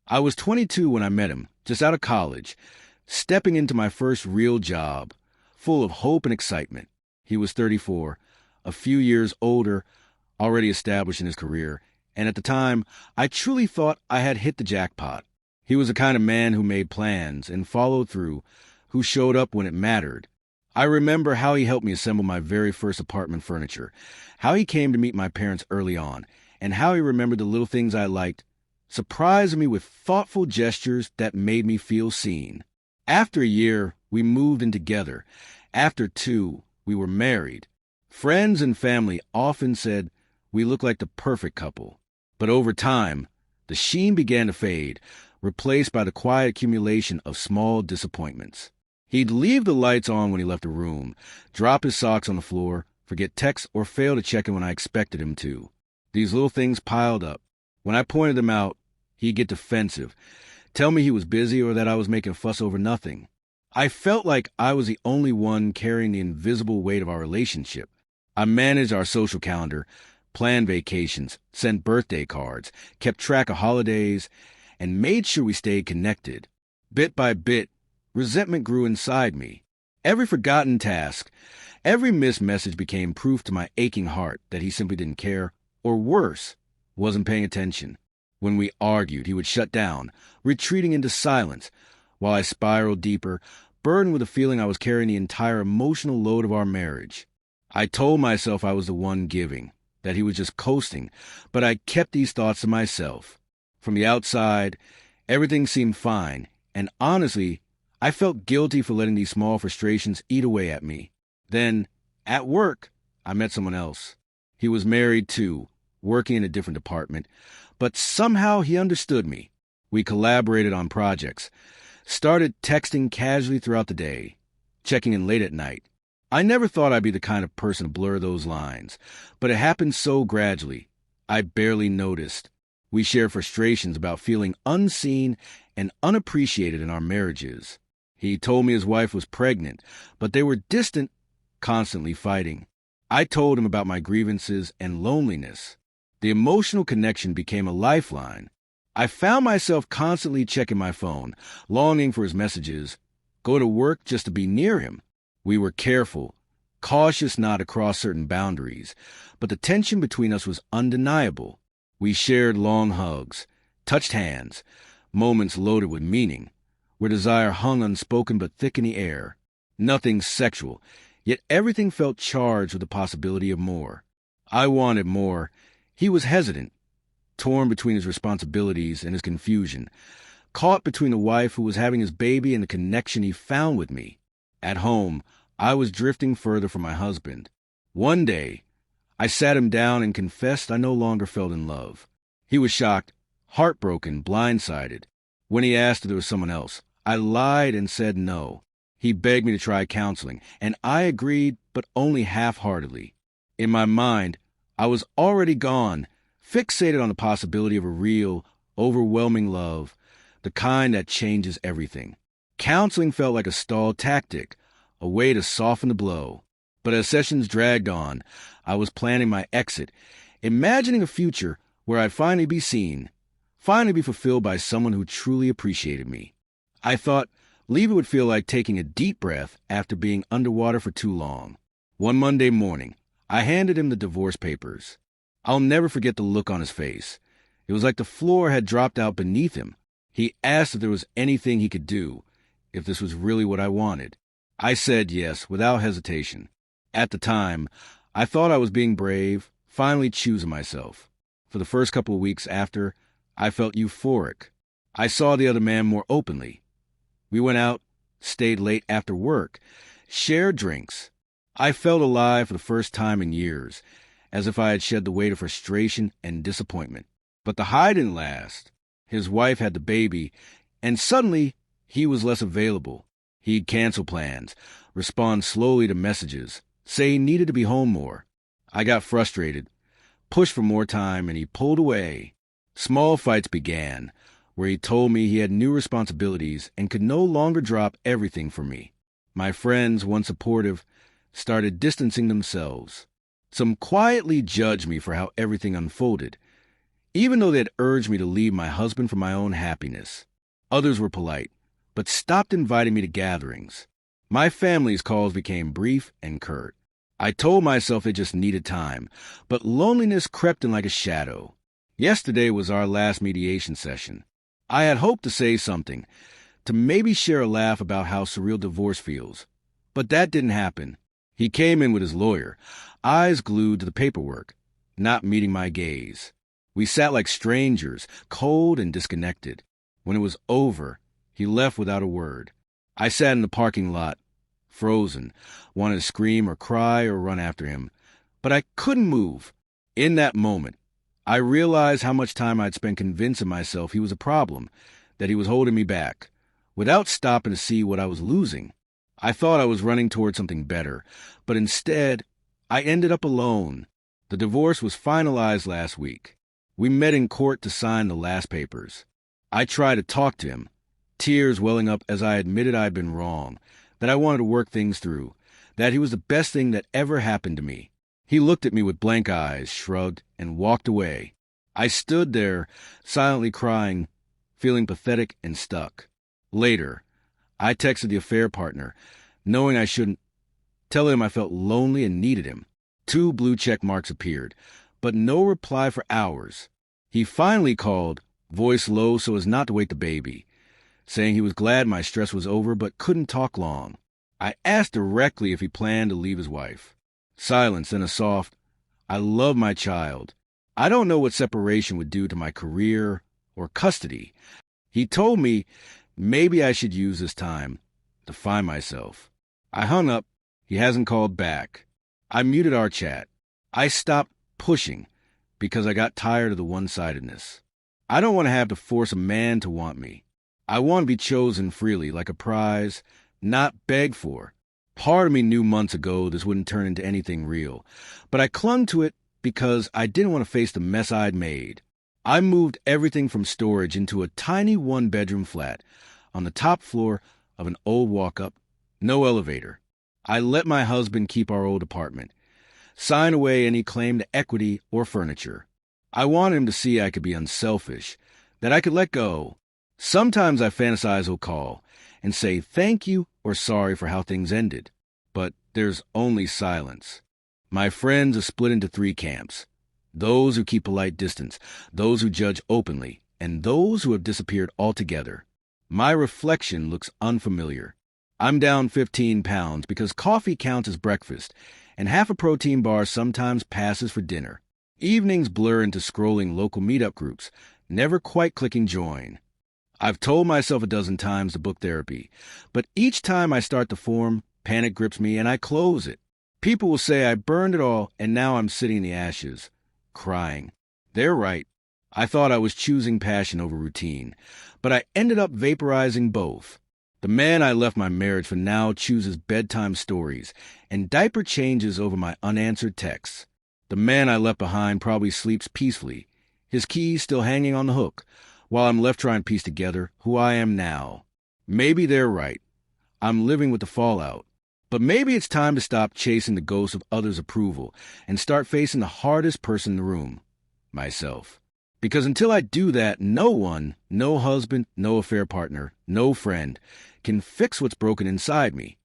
I was 22 when I met him, just out of college, stepping into my first real job, full of hope and excitement. He was 34, a few years older, already established in his career, and at the time, I truly thought I had hit the jackpot. He was the kind of man who made plans and followed through, who showed up when it mattered. I remember how he helped me assemble my very first apartment furniture, how he came to meet my parents early on, and how he remembered the little things I liked, surprising me with thoughtful gestures that made me feel seen. After a year, we moved in together. After 2, we were married. Friends and family often said we looked like the perfect couple. But over time, the sheen began to fade, replaced by the quiet accumulation of small disappointments. He'd leave the lights on when he left the room, drop his socks on the floor, forget texts, or fail to check in when I expected him to. These little things piled up. When I pointed them out, he'd get defensive, tell me he was busy or that I was making a fuss over nothing. I felt like I was the only one carrying the invisible weight of our relationship. I managed our social calendar, planned vacations, sent birthday cards, kept track of holidays, and made sure we stayed connected. Bit by bit, resentment grew inside me. Every forgotten task, every missed message became proof to my aching heart that he simply didn't care, or worse, wasn't paying attention. When we argued, he would shut down, retreating into silence, while I spiraled deeper, burdened with the feeling I was carrying the entire emotional load of our marriage. I told myself I was the one giving, that he was just coasting, but I kept these thoughts to myself. From the outside, everything seemed fine, and honestly, I felt guilty for letting these small frustrations eat away at me. Then, at work, I met someone else. He was married too, working in a different department, but somehow he understood me. We collaborated on projects, started texting casually throughout the day, checking in late at night. I never thought I'd be the kind of person to blur those lines, but it happened so gradually, I barely noticed. We shared frustrations about feeling unseen and unappreciated in our marriages. He told me his wife was pregnant, but they were distant, constantly fighting. I told him about my grievances and loneliness. The emotional connection became a lifeline. I found myself constantly checking my phone, longing for his messages, go to work just to be near him. We were careful, cautious not to cross certain boundaries, but the tension between us was undeniable. We shared long hugs, touched hands, moments loaded with meaning, where desire hung unspoken but thick in the air. Nothing sexual, yet everything felt charged with the possibility of more. I wanted more. He was hesitant, torn between his responsibilities and his confusion, caught between the wife who was having his baby and the connection he found with me. At home, I was drifting further from my husband. One day, I sat him down and confessed I no longer felt in love. He was shocked, heartbroken, blindsided. When he asked if there was someone else, I lied and said no. He begged me to try counseling, and I agreed, but only half-heartedly. In my mind, I was already gone, fixated on the possibility of a real, overwhelming love, the kind that changes everything. Counseling felt like a stalled tactic, a way to soften the blow. But as sessions dragged on, I was planning my exit, imagining a future where I'd finally be seen, finally be fulfilled by someone who truly appreciated me. I thought leaving would feel like taking a deep breath after being underwater for too long. One Monday morning, I handed him the divorce papers. I'll never forget the look on his face. It was like the floor had dropped out beneath him. He asked if there was anything he could do, if this was really what I wanted. I said yes, without hesitation. At the time, I thought I was being brave, finally choosing myself. For the first couple of weeks after, I felt euphoric. I saw the other man more openly. We went out, stayed late after work, shared drinks. I felt alive for the first time in years, as if I had shed the weight of frustration and disappointment. But the high didn't last. His wife had the baby, and suddenly he was less available. He'd cancel plans, respond slowly to messages, say he needed to be home more. I got frustrated, pushed for more time, and he pulled away. Small fights began, where he told me he had new responsibilities and could no longer drop everything for me. My friends, once supportive, started distancing themselves. Some quietly judged me for how everything unfolded. even though they had urged me to leave my husband for my own happiness. Others were polite, but stopped inviting me to gatherings. My family's calls became brief and curt. I told myself they just needed time, but loneliness crept in like a shadow. Yesterday was our last mediation session. I had hoped to say something, to maybe share a laugh about how surreal divorce feels. But that didn't happen. He came in with his lawyer, eyes glued to the paperwork, not meeting my gaze. We sat like strangers, cold and disconnected. When it was over, he left without a word. I sat in the parking lot, frozen, wanted to scream or cry or run after him, but I couldn't move. In that moment, I realized how much time I'd spent convincing myself he was a problem, that he was holding me back, without stopping to see what I was losing. I thought I was running toward something better, but instead, I ended up alone. The divorce was finalized last week. We met in court to sign the last papers. I tried to talk to him, tears welling up as I admitted I had been wrong, that I wanted to work things through, that he was the best thing that ever happened to me. He looked at me with blank eyes, shrugged, and walked away. I stood there, silently crying, feeling pathetic and stuck. Later, I texted the affair partner, knowing I shouldn't, telling him I felt lonely and needed him. 2 blue check marks appeared, but no reply for hours. He finally called, voice low so as not to wake the baby, saying he was glad my stress was over but couldn't talk long. I asked directly if he planned to leave his wife. Silence and a soft, "I love my child. I don't know what separation would do to my career or custody." He told me maybe I should use this time to find myself. I hung up. He hasn't called back. I muted our chat. I stopped pushing because I got tired of the one-sidedness. I don't want to have to force a man to want me. I want to be chosen freely, like a prize, not begged for. Part of me knew months ago this wouldn't turn into anything real, but I clung to it because I didn't want to face the mess I'd made. I moved everything from storage into a tiny 1-bedroom flat on the top floor of an old walk-up, no elevator. I let my husband keep our old apartment, sign away any claim to equity or furniture. I wanted him to see I could be unselfish, that I could let go. Sometimes I fantasize he'll call and say thank you or sorry for how things ended, but there's only silence. My friends are split into 3 camps: those who keep polite distance, those who judge openly, and those who have disappeared altogether. My reflection looks unfamiliar. I'm down 15 pounds because coffee counts as breakfast, and half a protein bar sometimes passes for dinner. Evenings blur into scrolling local meetup groups, never quite clicking join. I've told myself a dozen times to book therapy, but each time I start to form, panic grips me and I close it. People will say I burned it all and now I'm sitting in the ashes, crying. They're right. I thought I was choosing passion over routine, but I ended up vaporizing both. The man I left my marriage for now chooses bedtime stories and diaper changes over my unanswered texts. The man I left behind probably sleeps peacefully, his keys still hanging on the hook, while I'm left trying to piece together who I am now. Maybe they're right. I'm living with the fallout. But maybe it's time to stop chasing the ghosts of others' approval and start facing the hardest person in the room, myself. Because until I do that, no one, no husband, no affair partner, no friend, can fix what's broken inside me.